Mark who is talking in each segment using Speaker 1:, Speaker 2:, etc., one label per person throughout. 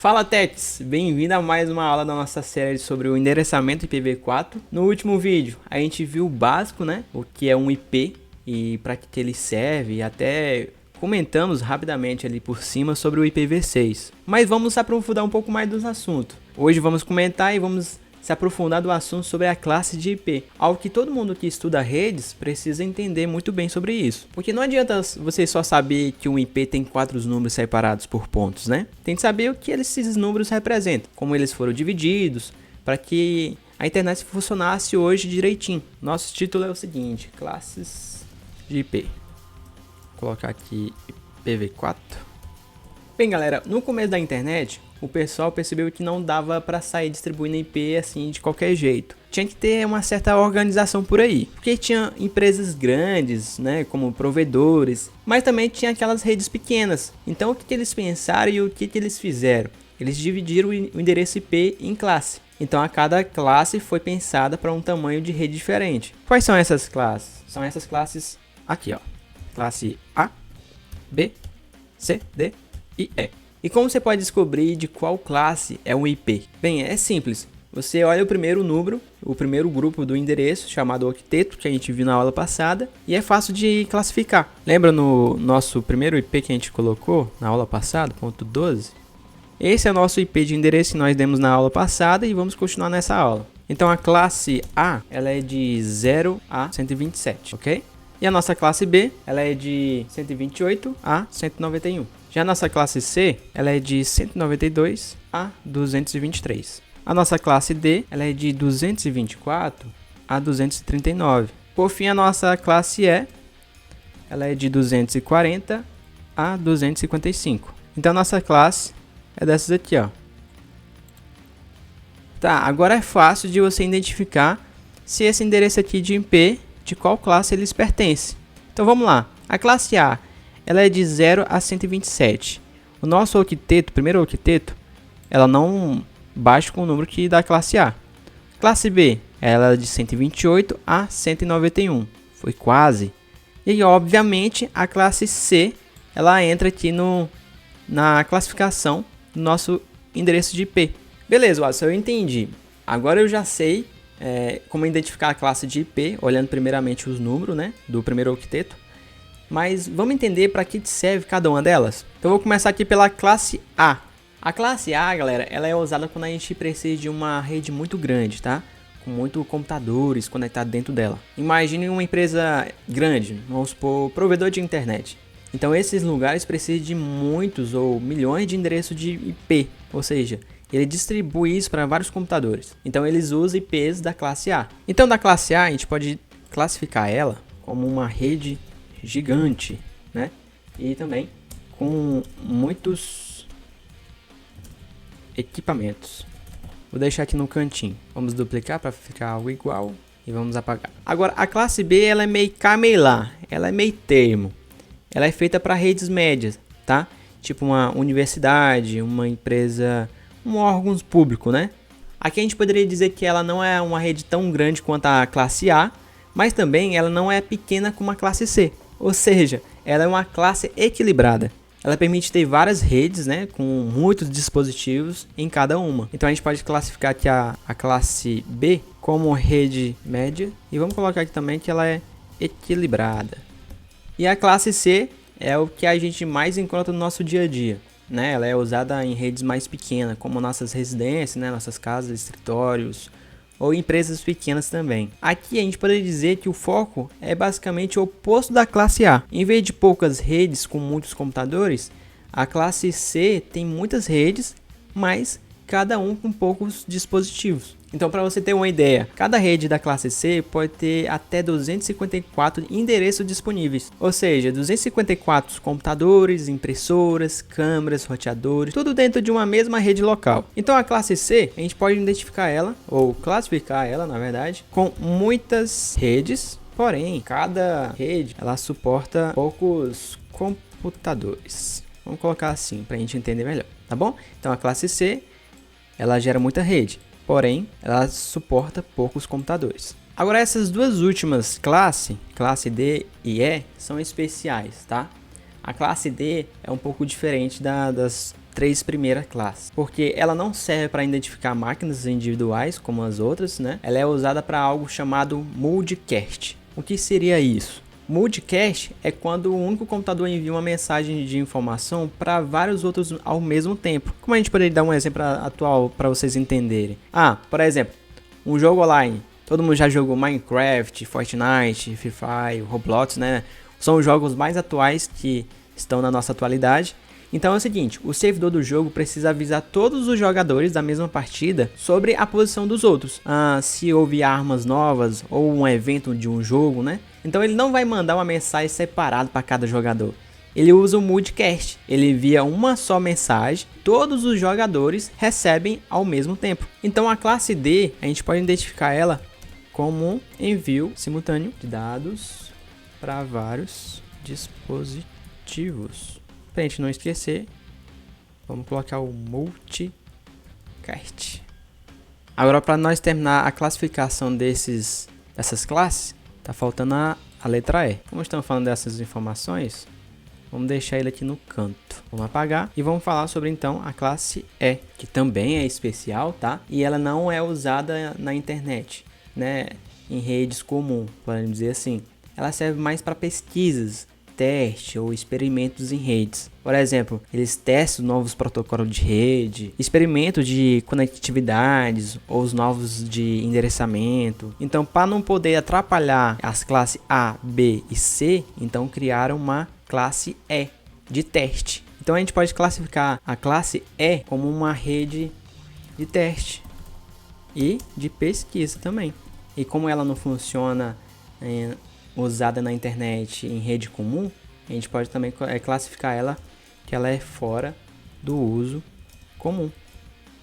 Speaker 1: Fala Techs, bem-vindo a mais uma aula da nossa série sobre o endereçamento IPv4. No último vídeo a gente viu o básico, né? O que é um IP e para que ele serve, e até comentamos rapidamente ali por cima sobre o IPv6. Mas vamos aprofundar um pouco mais dos assuntos. Hoje vamos comentar e vamos se aprofundar do assunto sobre a classe de IP, algo que todo mundo que estuda redes precisa entender muito bem sobre isso, porque não adianta você só saber que um IP tem 4 números separados por pontos, né? Tem que saber o que esses números representam, como eles foram divididos, para que a internet funcionasse hoje direitinho. Nosso título é o seguinte: classes de IP. Vou colocar aqui IPv4. Bem, galera, no começo da internet, o pessoal percebeu que não dava para sair distribuindo IP assim de qualquer jeito. Tinha que ter uma certa organização por aí, porque tinha empresas grandes, né, como provedores, mas também tinha aquelas redes pequenas. Então o que eles pensaram e o que eles fizeram? Eles dividiram o endereço IP em classe. Então a cada classe foi pensada para um tamanho de rede diferente. Quais são essas classes? São essas classes aqui, ó. Classe A, B, C, D e E. E como você pode descobrir de qual classe é um IP? Bem, é simples. Você olha o primeiro número, o primeiro grupo do endereço, chamado octeto, que a gente viu na aula passada, e é fácil de classificar. Lembra no nosso primeiro IP que a gente colocou na aula passada, ponto 12? Esse é o nosso IP de endereço que nós demos na aula passada e vamos continuar nessa aula. Então a classe A, ela é de 0 a 127, ok? E a nossa classe B, ela é de 128 a 191. Já a nossa classe C, ela é de 192 a 223. A nossa classe D, ela é de 224 a 239. Por fim, a nossa classe E, ela é de 240 a 255. Então, a nossa classe é dessas aqui, ó. Tá, agora é fácil de você identificar se esse endereço aqui de IP, de qual classe eles pertencem. Então, vamos lá. A classe A, ela é de 0 a 127. O nosso octeto, primeiro octeto, ela não baixa com o número que da classe A. Classe B, ela é de 128 a 191. Foi quase. E aí, obviamente, a classe C, ela entra aqui na classificação do nosso endereço de IP. Beleza, Watson, eu entendi. Agora eu já sei como identificar a classe de IP, olhando primeiramente os números, né, do primeiro octeto. Mas vamos entender para que serve cada uma delas? Então eu vou começar aqui pela classe A. A classe A, galera, ela é usada quando a gente precisa de uma rede muito grande, tá? Com muitos computadores conectados dentro dela. Imagine uma empresa grande, vamos supor, provedor de internet. Então esses lugares precisam de muitos ou milhões de endereços de IP, ou seja, ele distribui isso para vários computadores. Então eles usam IPs da classe A. Então da classe A a gente pode classificar ela como uma rede gigante, né? E também com muitos equipamentos. Vou deixar aqui no cantinho. Vamos duplicar para ficar algo igual e vamos apagar. Agora a classe B, ela é meio cá, meio lá. Ela é meio termo. Ela é feita para redes médias, tá? Tipo uma universidade, uma empresa, um órgão público, né? Aqui a gente poderia dizer que ela não é uma rede tão grande quanto a classe A, mas também ela não é pequena como a classe C. Ou seja, ela é uma classe equilibrada. Ela permite ter várias redes, né, com muitos dispositivos em cada uma. Então a gente pode classificar aqui a classe B como rede média. E vamos colocar aqui também que ela é equilibrada. E a classe C é o que a gente mais encontra no nosso dia a dia, né? Ela é usada em redes mais pequenas, como nossas residências, né, nossas casas, escritórios, ou empresas pequenas também. Aqui a gente poderia dizer que o foco é basicamente o oposto da classe A. Em vez de poucas redes com muitos computadores, a classe C tem muitas redes, mas cada um com poucos dispositivos. Então, para você ter uma ideia, cada rede da classe C pode ter até 254 endereços disponíveis. Ou seja, 254 computadores, impressoras, câmeras, roteadores, tudo dentro de uma mesma rede local. Então, a classe C, a gente pode identificar ela, ou classificar ela, na verdade, com muitas redes. Porém, cada rede, ela suporta poucos computadores. Vamos colocar assim, para a gente entender melhor, tá bom? Então, a classe C, ela gera muita rede. Porém, ela suporta poucos computadores. Agora, essas duas últimas classes, classe D e E, são especiais, tá? A classe D é um pouco diferente das 3 primeiras classes, porque ela não serve para identificar máquinas individuais como as outras, né? Ela é usada para algo chamado multicast. O que seria isso? Multicast é quando um único computador envia uma mensagem de informação para vários outros ao mesmo tempo. Como a gente poderia dar um exemplo atual para vocês entenderem? Por exemplo, um jogo online. Todo mundo já jogou Minecraft, Fortnite, Free Fire, Roblox, né? São os jogos mais atuais que estão na nossa atualidade. Então é o seguinte, o servidor do jogo precisa avisar todos os jogadores da mesma partida sobre a posição dos outros. Se houve armas novas ou um evento de um jogo, né? Então ele não vai mandar uma mensagem separada para cada jogador. Ele usa o multicast, ele envia uma só mensagem, todos os jogadores recebem ao mesmo tempo. Então a classe D, a gente pode identificar ela como envio simultâneo de dados para vários dispositivos. Para a gente não esquecer, vamos colocar o multicast. Agora, para nós terminar a classificação dessas classes, tá faltando a letra E. Como estamos falando dessas informações, vamos deixar ele aqui no canto. Vamos apagar e vamos falar sobre então a classe E, que também é especial, tá? E ela não é usada na internet, né? Em redes comuns, podemos dizer assim. Ela serve mais para pesquisas, teste ou experimentos em redes. Por exemplo, eles testam novos protocolos de rede, experimentos de conectividades ou os novos de endereçamento. Então, para não poder atrapalhar as classes A, B e C, então criaram uma classe E de teste. Então, a gente pode classificar a classe E como uma rede de teste e de pesquisa também. E como ela não funciona usada na internet em rede comum, a gente pode também classificar ela que ela é fora do uso comum.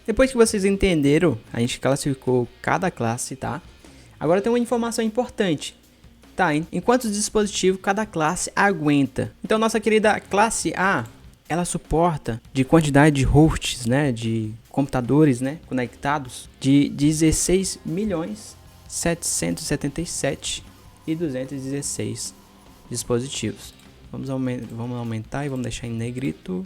Speaker 1: Depois que vocês entenderam, a gente classificou cada classe, tá? Agora tem uma informação importante, tá? Em quantos dispositivos cada classe aguenta. Então nossa querida classe A, ela suporta de quantidade de hosts, né, de computadores, né, conectados, de 16.777.216 dispositivos. Vamos aumentar e vamos deixar em negrito.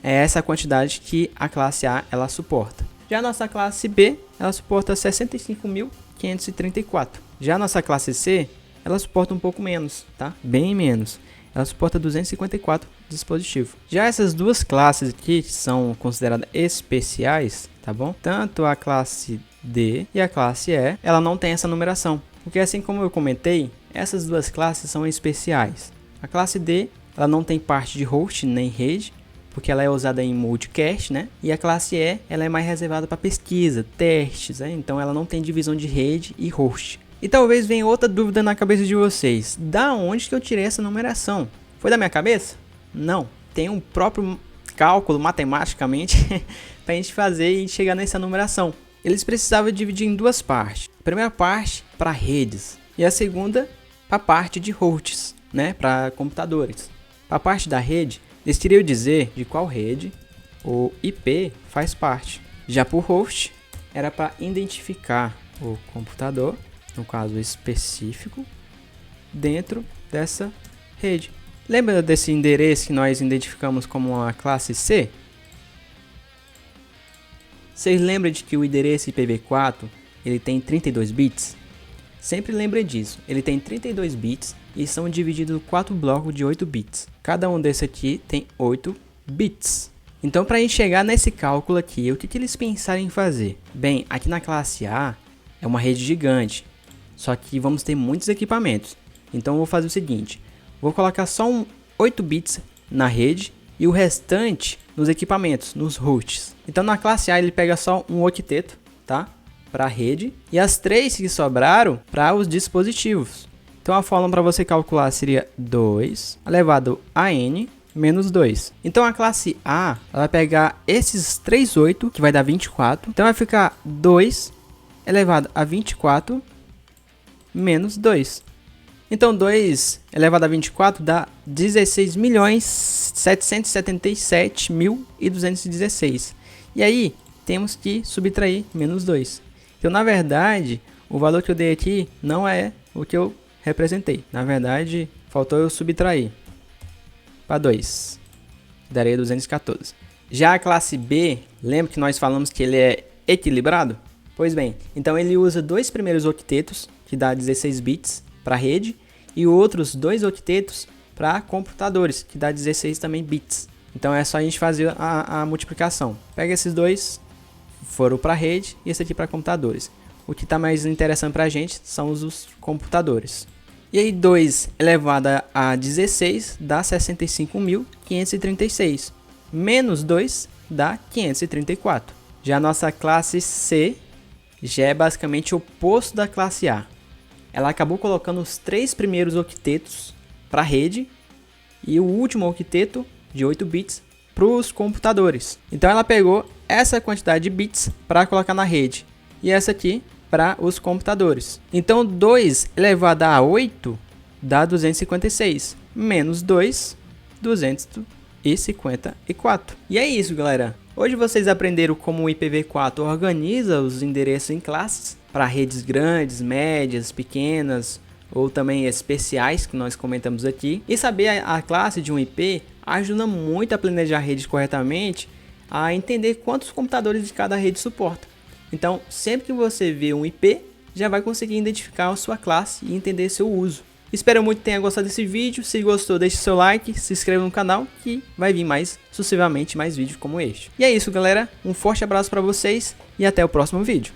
Speaker 1: É essa a quantidade que a classe A ela suporta. Já a nossa classe B, ela suporta 65.534. Já a nossa classe C, ela suporta um pouco menos, tá? Bem menos. Ela suporta 254 dispositivos. Já essas duas classes aqui são consideradas especiais, tá bom? Tanto a classe D e a classe E, ela não tem essa numeração. Porque assim como eu comentei, essas duas classes são especiais. A classe D, ela não tem parte de host nem rede, porque ela é usada em multicast, né? E a classe E, ela é mais reservada para pesquisa, testes, né? Então ela não tem divisão de rede e host. E talvez venha outra dúvida na cabeça de vocês. Da onde que eu tirei essa numeração? Foi da minha cabeça? Não. Tem um próprio cálculo matematicamente para a gente fazer e chegar nessa numeração. Eles precisavam dividir em duas partes. A primeira parte para redes e a segunda para a parte de hosts, né? Para computadores. Para a parte da rede, eles teriam dizer de qual rede o IP faz parte. Já por host, era para identificar o computador, no caso específico, dentro dessa rede. Lembra desse endereço que nós identificamos como a classe C? Vocês lembram de que o endereço IPv4 ele tem 32 bits? Sempre lembre disso, ele tem 32 bits e são divididos em 4 blocos de 8 bits. Cada um desse aqui tem 8 bits. Então, para a gente chegar nesse cálculo aqui, o que eles pensaram em fazer? Bem, aqui na classe A é uma rede gigante, só que vamos ter muitos equipamentos. Então, eu vou fazer o seguinte, vou colocar só 8 bits na rede e o restante nos equipamentos, nos hosts. Então, na classe A ele pega só um octeto, tá? Para a rede e as 3 que sobraram para os dispositivos. Então a fórmula para você calcular seria 2 elevado a n menos 2. Então a classe A ela vai pegar esses 3 8 que vai dar 24. Então vai ficar 2 elevado a 24 menos 2. Então 2 elevado a 24 dá 16.777.216. E aí temos que subtrair menos 2. Então, na verdade, o valor que eu dei aqui não é o que eu representei. Na verdade, faltou eu subtrair. para 2. Daria 214. Já a classe B, lembra que nós falamos que ele é equilibrado? Pois bem, então ele usa 2 primeiros octetos, que dá 16 bits para rede, e outros 2 octetos para computadores, que dá 16 também bits. Então é só a gente fazer a multiplicação. Pega esses dois, foram para rede, e esse aqui para computadores. O que está mais interessante para a gente são os computadores. E aí 2 elevado a 16 dá 65.536. Menos 2 dá 534. Já a nossa classe C já é basicamente o oposto da classe A. Ela acabou colocando os 3 primeiros octetos para a rede e o último octeto de 8 bits para os computadores. Então ela pegou essa quantidade de bits para colocar na rede e essa aqui para os computadores. Então 2 elevado a 8 dá 256, menos 2, 254. E é isso, galera. Hoje vocês aprenderam como o IPv4 organiza os endereços em classes para redes grandes, médias, pequenas ou também especiais que nós comentamos aqui. E saber a classe de um IP ajuda muito a planejar redes corretamente, a entender quantos computadores de cada rede suporta. Então, sempre que você vê um IP, já vai conseguir identificar a sua classe e entender seu uso. Espero muito que tenha gostado desse vídeo. Se gostou, deixe seu like, se inscreva no canal que vai vir sucessivamente mais vídeos como este. E é isso, galera. Um forte abraço para vocês e até o próximo vídeo.